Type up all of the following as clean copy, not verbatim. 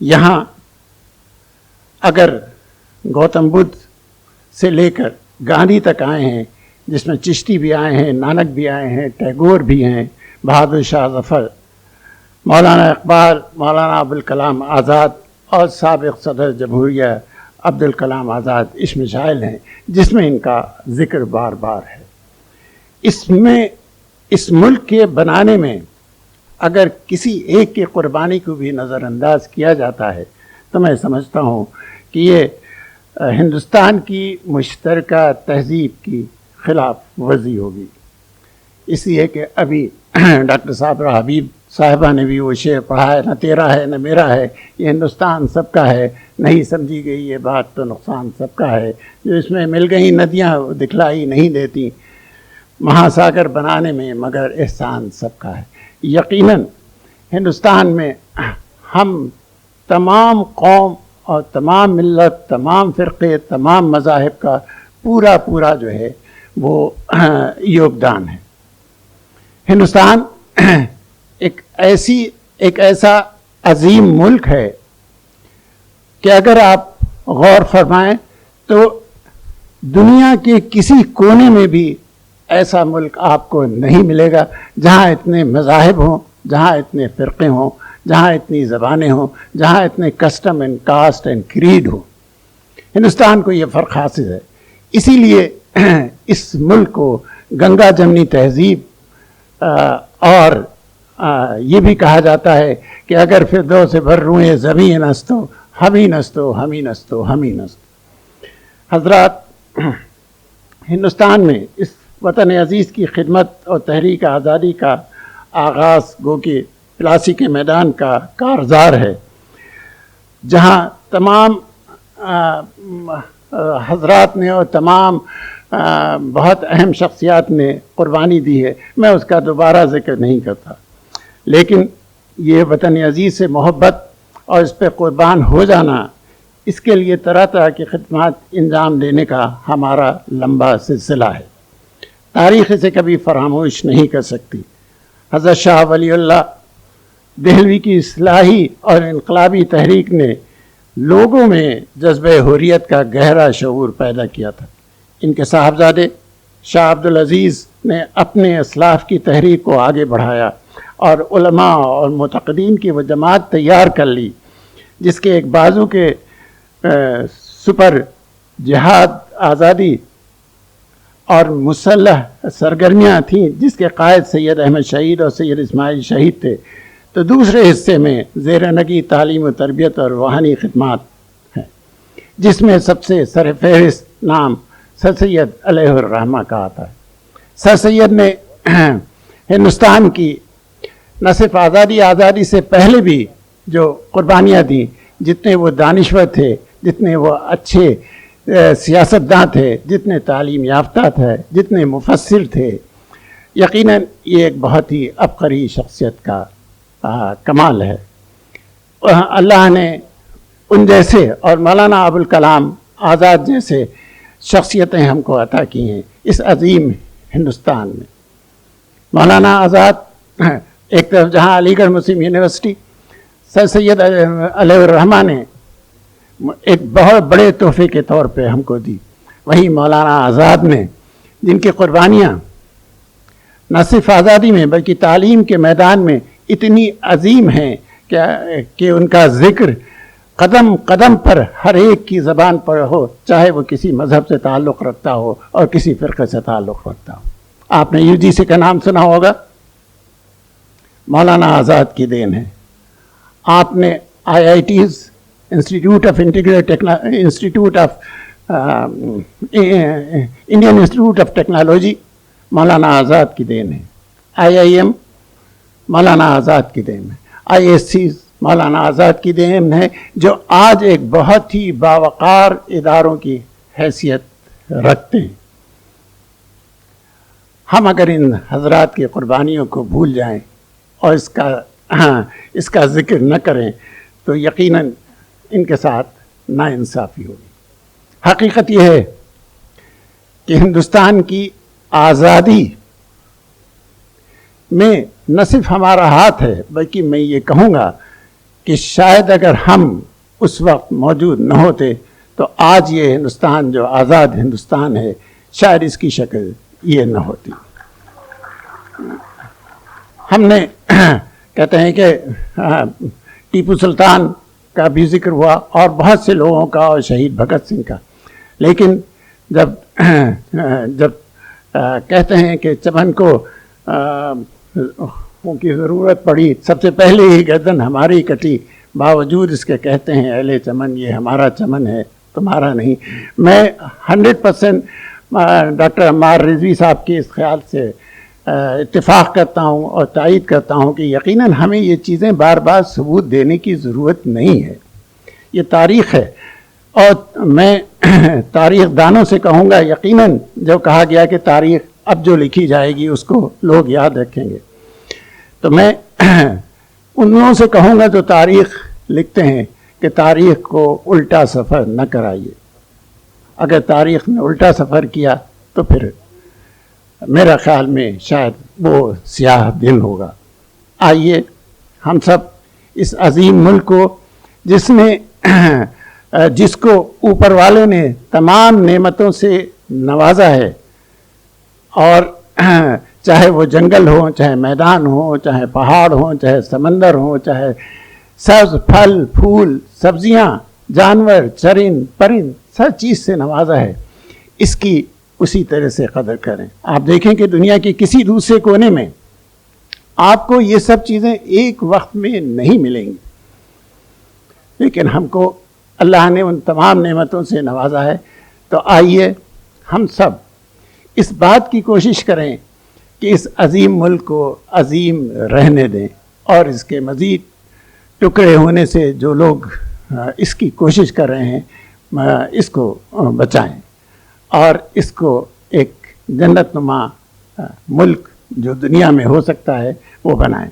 یہاں اگر گوتم بدھ سے لے کر گاندھی تک آئے ہیں، جس میں چشتی بھی آئے ہیں، نانک بھی آئے ہیں، ٹیگور بھی ہیں، بہادر شاہ ظفر، مولانا اقبال، مولانا ابوالکلام آزاد اور سابق صدر جمہوریہ عبدالکلام آزاد، اس میں شامل ہیں جس میں ان کا ذکر بار بار ہے۔ اس ملک کے بنانے میں اگر کسی ایک کی قربانی کو بھی نظر انداز کیا جاتا ہے تو میں سمجھتا ہوں کہ یہ ہندوستان کی مشترکہ تہذیب کی خلاف ورزی ہوگی۔ اس لیے کہ ابھی ڈاکٹر صابر حبیب صاحبہ نے بھی وہ شعر پڑھا ہے، نہ تیرا ہے نہ میرا ہے، یہ ہندوستان سب کا ہے، نہیں سمجھی گئی یہ بات تو نقصان سب کا ہے، جو اس میں مل گئی ندیاں دکھلائی نہیں دیتی مہاساگر بنانے میں، مگر احسان سب کا ہے۔ یقیناً ہندوستان میں ہم تمام قوم اور تمام ملت، تمام فرقے، تمام مذاہب کا پورا جو ہے وہ یوگدان ہے۔ ہندوستان ایک ایسا عظیم ملک ہے کہ اگر آپ غور فرمائیں تو دنیا کے کسی کونے میں بھی ایسا ملک آپ کو نہیں ملے گا جہاں اتنے مذاہب ہوں، جہاں اتنے فرقے ہوں، جہاں اتنی زبانیں ہوں، جہاں اتنے custom and caste and creed ہوں۔ ہندوستان کو یہ فرق حاصل ہے، اسی لیے اس ملک کو گنگا جمنی تہذیب اور یہ بھی کہا جاتا ہے کہ اگر فردوس بھر روئے زمین نستو ہمیں نستو ہمیں نستو ہمیں نستو۔ حضرات، ہندوستان میں اس وطن عزیز کی خدمت اور تحریک آزادی کا آغاز گو کہ پلاسی کے میدان کا کارزار ہے، جہاں تمام حضرات نے اور تمام بہت اہم شخصیات نے قربانی دی ہے۔ میں اس کا دوبارہ ذکر نہیں کرتا، لیکن یہ وطن عزیز سے محبت اور اس پہ قربان ہو جانا، اس کے لیے طرح طرح کی خدمات انجام دینے کا ہمارا لمبا سلسلہ ہے، تاریخ اسے کبھی فراموش نہیں کر سکتی۔ حضرت شاہ ولی اللہ دہلوی کی اصلاحی اور انقلابی تحریک نے لوگوں میں جذبہ حریت کا گہرا شعور پیدا کیا تھا۔ ان کے صاحبزادے شاہ عبدالعزیز نے اپنے اسلاف کی تحریک کو آگے بڑھایا اور علماء اور معتقدین کی وہ جماعت تیار کر لی جس کے ایک بازو کے سپر جہاد، آزادی اور مسلح سرگرمیاں تھیں، جس کے قائد سید احمد شہید اور سید اسماعیل شہید تھے، تو دوسرے حصے میں زیر نگی تعلیم و تربیت اور روحانی خدمات ہیں، جس میں سب سے سر فہرست نام سر سید علیہ الرحمہ کا آتا ہے۔ سر سید نے ہندوستان کی نہ صرف آزادی سے پہلے بھی جو قربانیاں دیں، جتنے وہ دانشور تھے، جتنے وہ اچھے سیاستداں تھے، جتنے تعلیم یافتہ تھے، جتنے مفسر تھے، یقیناً یہ ایک بہت ہی عبقری شخصیت کا کمال ہے۔ اللہ نے ان جیسے اور مولانا ابوالکلام آزاد جیسے شخصیتیں ہم کو عطا کی ہیں اس عظیم ہندوستان میں۔ مولانا آزاد ایک طرف جہاں علی گڑھ مسلم یونیورسٹی سر سید علیہ الرحمہ نے ایک بہت بڑے تحفے کے طور پہ ہم کو دی، وہیں مولانا آزاد نے جن کی قربانیاں نہ صرف آزادی میں بلکہ تعلیم کے میدان میں اتنی عظیم ہیں کہ ان کا ذکر قدم قدم پر ہر ایک کی زبان پر ہو، چاہے وہ کسی مذہب سے تعلق رکھتا ہو اور کسی فرقے سے تعلق رکھتا ہو۔ آپ نے UGC کا نام سنا ہوگا، مولانا آزاد کی دین ہے۔ آپ نے IITs institute of Indian institute of technology Maulana Azad کی دین ہے۔ IIM مولانا آزاد کی دین ہے۔ ISCs مولانا آزاد کی دین ہے، جو آج ایک بہت ہی باوقار اداروں کی حیثیت رکھتے ہیں۔ ہم اگر ان حضرات کی قربانیوں کو بھول جائیں اور اس کا ذکر نہ کریں تو یقیناً ان کے ساتھ ناانصافی ہوگی۔ حقیقت یہ ہے کہ ہندوستان کی آزادی میں نہ صرف ہمارا ہاتھ ہے، بلکہ میں یہ کہوں گا کہ شاید اگر ہم اس وقت موجود نہ ہوتے تو آج یہ ہندوستان جو آزاد ہندوستان ہے شاید اس کی شکل یہ نہ ہوتی. ہم نے کہتے ہیں کہ ٹیپو سلطان کا بھی ذکر ہوا اور بہت سے لوگوں کا اور شہید بھگت سنگھ کا، لیکن جب کہتے ہیں کہ چمن کو کی ضرورت پڑی، سب سے پہلے ہی گردن ہماری کٹی، باوجود اس کے کہتے ہیں اہل چمن یہ ہمارا چمن ہے تمہارا نہیں. میں 100% ڈاکٹر عمار رضوی صاحب کے اس خیال سے اتفاق کرتا ہوں اور تائید کرتا ہوں کہ یقیناً ہمیں یہ چیزیں بار بار ثبوت دینے کی ضرورت نہیں ہے. یہ تاریخ ہے، اور میں تاریخ دانوں سے کہوں گا، یقیناً جو کہا گیا کہ تاریخ اب جو لکھی جائے گی اس کو لوگ یاد رکھیں گے، تو میں ان لوگوں سے کہوں گا جو تاریخ لکھتے ہیں کہ تاریخ کو الٹا سفر نہ کرائیے. اگر تاریخ نے الٹا سفر کیا تو پھر میرا خیال میں شاید وہ سیاہ دن ہوگا. آئیے ہم سب اس عظیم ملک کو جس کو اوپر والے نے تمام نعمتوں سے نوازا ہے، اور چاہے وہ جنگل ہوں، چاہے میدان ہوں، چاہے پہاڑ ہوں، چاہے سمندر ہوں، چاہے سبز پھل پھول سبزیاں جانور چرند پرند، ہر چیز سے نوازا ہے، اس کی اسی طرح سے قدر کریں. آپ دیکھیں کہ دنیا کے کسی دوسرے کونے میں آپ کو یہ سب چیزیں ایک وقت میں نہیں ملیں گی، لیکن ہم کو اللہ نے ان تمام نعمتوں سے نوازا ہے. تو آئیے ہم سب اس بات کی کوشش کریں کہ اس عظیم ملک کو عظیم رہنے دیں، اور اس کے مزید ٹکڑے ہونے سے جو لوگ اس کی کوشش کر رہے ہیں اس کو بچائیں، اور اس کو ایک جنت نما ملک جو دنیا میں ہو سکتا ہے وہ بنائیں.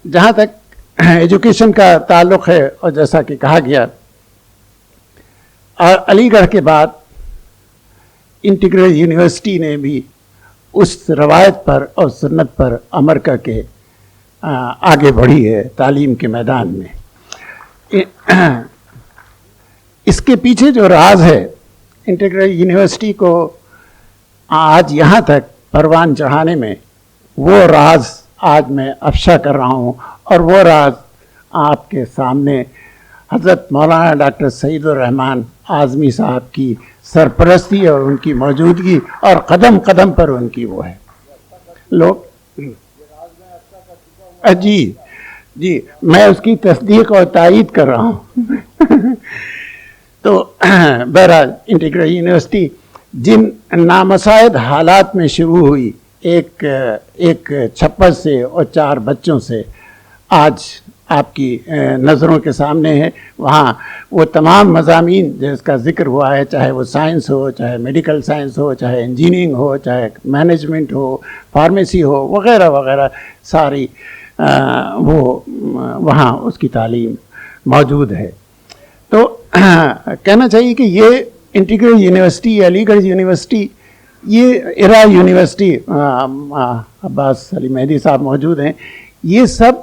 جہاں تک ایجوکیشن کا تعلق ہے، اور جیسا کہ کہا گیا، اور علی گڑھ کے بعد انٹیگرل یونیورسٹی نے بھی اس روایت پر اور سنت پر عمل کر کے آگے بڑھی ہے تعلیم کے میدان میں. اس کے پیچھے جو راز ہے انٹیگرل یونیورسٹی کو آج یہاں تک پروان چڑھانے میں، وہ راز آج میں افشا کر رہا ہوں، اور وہ راز آپ کے سامنے حضرت مولانا ڈاکٹر سعید الرحمان اعظمی صاحب کی سرپرستی اور ان کی موجودگی اور قدم قدم پر ان کی وہ ہے. لوگ جی میں اس کی تصدیق اور تائید کر رہا ہوں. تو بہرحال انٹیگرل یونیورسٹی جن نامساعد حالات میں شروع ہوئی، ایک چھپر سے اور 4 بچوں سے، آج آپ کی نظروں کے سامنے ہے. وہاں وہ تمام مضامین جس کا ذکر ہوا ہے، چاہے وہ سائنس ہو، چاہے میڈیکل سائنس ہو، چاہے انجینئرنگ ہو، چاہے مینجمنٹ ہو، فارمیسی ہو، وغیرہ وغیرہ، ساری وہ وہاں اس کی تعلیم موجود ہے. تو کہنا چاہیے کہ یہ انٹیگرل یونیورسٹی، علی گڑھ یونیورسٹی، یہ ایرا یونیورسٹی، عباس علی مہدی صاحب موجود ہیں، یہ سب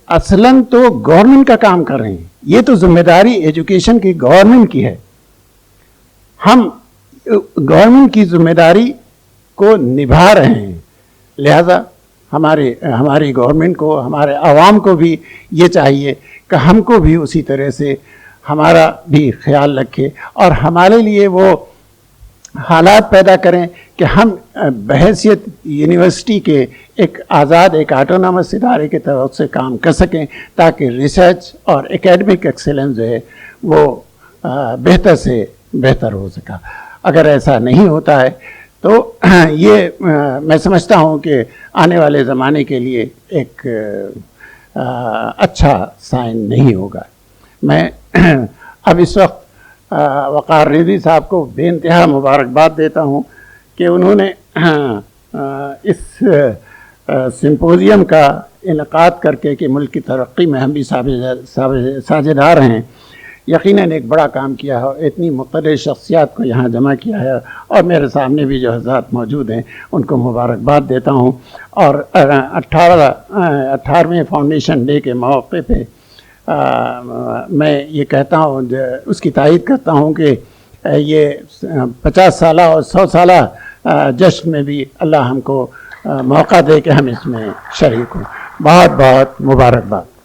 اصلاً تو گورنمنٹ کا کام کر رہے ہیں. یہ تو ذمہ داری ایجوکیشن کی گورنمنٹ کی ہے. ہم گورنمنٹ کی ذمہ داری کو نبھا رہے ہیں، لہذا ہماری گورنمنٹ کو، ہمارے عوام کو بھی یہ چاہیے کہ ہم کو بھی اسی طرح سے ہمارا بھی خیال رکھے، اور ہمارے لیے وہ حالات پیدا کریں کہ ہم بحیثیت یونیورسٹی کے ایک آزاد، ایک آٹونامس ادارے کے طرف سے کام کر سکیں، تاکہ ریسرچ اور ایکیڈمک ایکسیلنس جو ہے وہ بہتر سے بہتر ہو سکا. اگر ایسا نہیں ہوتا ہے تو یہ میں سمجھتا ہوں کہ آنے والے زمانے کے لیے ایک اچھا سائن نہیں ہوگا. میں اب اس وقت وقار رضوی صاحب کو بے انتہا مبارکباد دیتا ہوں کہ انہوں نے اس سمپوزیم کا انعقاد کر کے کہ ملک کی ترقی میں ہم بھی ساجھیدار ہیں. یقیناً ایک بڑا کام کیا ہے، اتنی مختلف شخصیات کو یہاں جمع کیا ہے، اور میرے سامنے بھی جو حضرات موجود ہیں ان کو مبارکباد دیتا ہوں، اور 18ویں فاؤنڈیشن ڈے کے موقع پہ میں یہ کہتا ہوں، اس کی تائید کرتا ہوں کہ یہ 50 سالہ اور 100 سالہ جشن میں بھی اللہ ہم کو موقع دے کہ ہم اس میں شریک ہوں۔ بہت بہت مبارکباد۔